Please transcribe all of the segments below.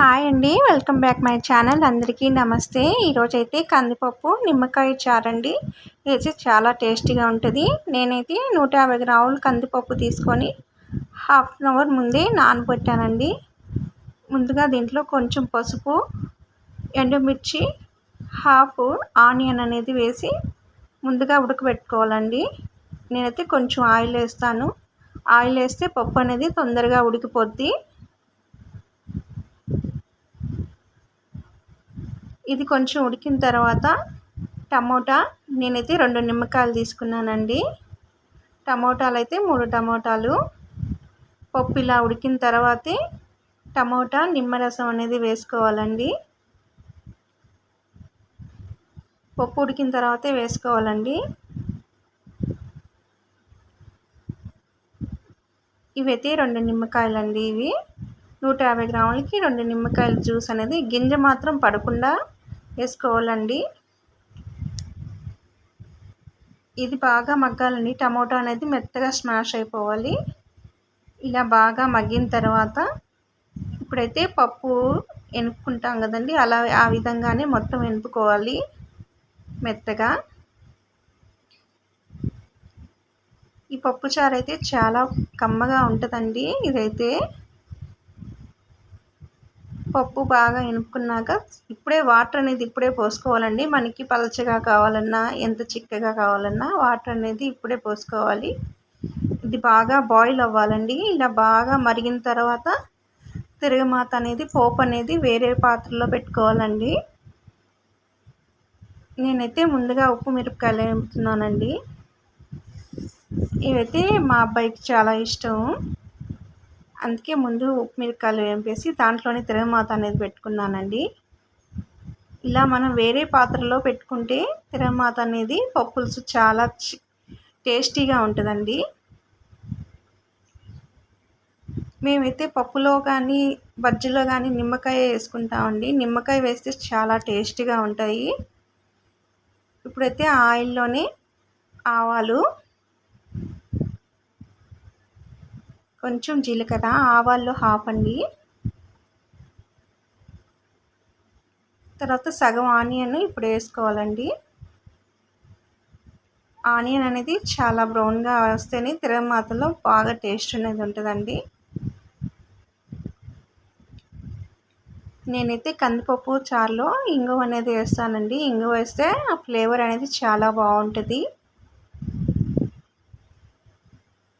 Hi అండి, welcome back my channel. అందరికీ నమస్తే. ఈరోజైతే కందిపప్పు నిమ్మకాయ చారండి. ఇది చాలా టేస్టీగా ఉంటుంది. నేనైతే 150 గ్రాములు కందిపప్పు తీసుకొని హాఫ్ అన్ అవర్ ముందే నానబెట్టానండి. ముందుగా దీంట్లో కొంచెం పసుపు, ఎండుమిర్చి, హాఫ్ ఆనియన్ అనేది వేసి ముందుగా ఉడకబెట్టుకోవాలండి. నేనైతే కొంచెం ఆయిల్ వేస్తాను. ఆయిల్ వేస్తే పప్పు అనేది తొందరగా ఉడికిపోద్ది. ఇది కొంచెం ఉడికిన తర్వాత టమోటా, నేనైతే 2 నిమ్మకాయలు తీసుకున్నానండి. టమోటాలు అయితే 3 టమోటాలు. పప్పు ఇలా ఉడికిన తర్వాతే టమోటా నిమ్మరసం అనేది వేసుకోవాలండి. పప్పు ఉడికిన తర్వాతే వేసుకోవాలండి. ఇవైతే 2 నిమ్మకాయలండి. ఇవి 150 గ్రాములకి 2 నిమ్మకాయల జ్యూస్ అనేది గింజ మాత్రం పడకుండా వేసుకోవాలండి. ఇది బాగా మగ్గాలండి. టమోటా అనేది మెత్తగా స్మాష్ అయిపోవాలి. ఇలా బాగా మగ్గిన తర్వాత ఇప్పుడైతే పప్పు ఎనుపుకుంటాం కదండి, అలా ఆ విధంగానే మొత్తం ఎనుపుకోవాలి మెత్తగా. ఈ పప్పు చారు అయితే చాలా కమ్మగా ఉంటుందండి. ఇదైతే పప్పు బాగా ఎనుపుకున్నాక ఇప్పుడే వాటర్ అనేది ఇప్పుడే పోసుకోవాలండి. మనకి పలచగా కావాలన్నా, ఎంత చిక్కగా కావాలన్నా వాటర్ అనేది ఇప్పుడే పోసుకోవాలి. ఇది బాగా బాయిల్ అవ్వాలండి. ఇలా బాగా మరిగిన తర్వాత తిరగమాత అనేది, పోపు అనేది వేరే పాత్రలో పెట్టుకోవాలండి. నేనైతే ముందుగా ఉప్పు మిరపకాయలు వేపుతున్నానండి. ఇవైతే మా అబ్బాయికి చాలా ఇష్టం, అందుకే ముందు ఉప్పు మిరపకాయలు వేపేసి దాంట్లోనే తిరగమాత అనేది పెట్టుకున్నానండి. ఇలా మనం వేరే పాత్రలో పెట్టుకుంటే తిరగమాత అనేది పప్పులుసు చాలా టేస్టీగా ఉంటుందండి. మేమైతే పప్పులో కానీ బజ్జీలో కానీ నిమ్మకాయ వేసుకుంటామండి. నిమ్మకాయ వేస్తే చాలా టేస్టీగా ఉంటాయి. ఇప్పుడైతే ఆయిల్లోనే ఆవాలు, కొంచెం జీలకర్ర, ఆవాల్లో హాఫ్ అండి, తర్వాత సగం ఆనియన్ ఇప్పుడు వేసుకోవాలండి. ఆనియన్ అనేది చాలా బ్రౌన్గా వస్తేనే తిరగమాతలో బాగా టేస్ట్ అనేది ఉంటుందండి. నేనైతే కందిపప్పు చారులో ఇంగువ అనేది వేస్తానండి. ఇంగువ వేస్తే ఆ ఫ్లేవర్ అనేది చాలా బాగుంటుంది.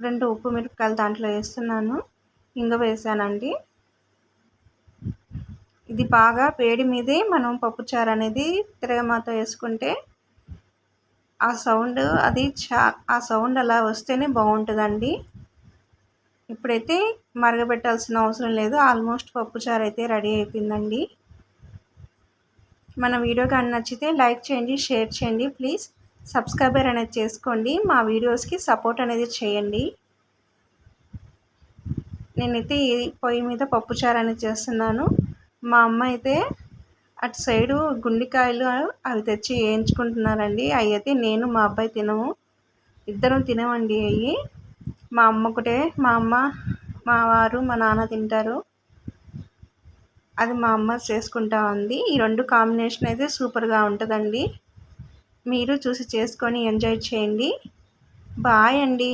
2 ఉప్పు మిరపకాయలు దాంట్లో వేస్తున్నాను, ఇంగువ వేసానండి. ఇది బాగా వేడి మీదే మనం పప్పుచారు అనేది తిరగమాత వేసుకుంటే ఆ సౌండ్ ఆ సౌండ్ అలా వస్తేనే బాగుంటుందండి. ఇప్పుడైతే మరగబెట్టాల్సిన అవసరం లేదు. ఆల్మోస్ట్ పప్పుచారు అయితే రెడీ అయిపోయిందండి. మన వీడియో కానీ నచ్చితే లైక్ చేయండి, షేర్ చేయండి. ప్లీజ్ సబ్స్క్రైబర్ అనేది చేసుకోండి. మా వీడియోస్కి సపోర్ట్ అనేది చేయండి. నేనైతే ఈ పొయ్యి మీద పప్పుచారు అనేది చేస్తున్నాను. మా అమ్మ అయితే అటు సైడు గుండెకాయలు అవి తెచ్చి వేయించుకుంటున్నారండి. అవి అయితే నేను మా అబ్బాయి తినము, ఇద్దరం తినమండి అవి. మా అమ్మ ఒకటే, మా అమ్మ, మా వారు, మా నాన్న తింటారు. అది మా అమ్మ చేసుకుంటా ఉంది. ఈ 2 కాంబినేషన్ అయితే సూపర్గా ఉంటుందండి. మీరు చూసి చేసుకొని ఎంజాయ్ చేయండి. బాయ్ అండి.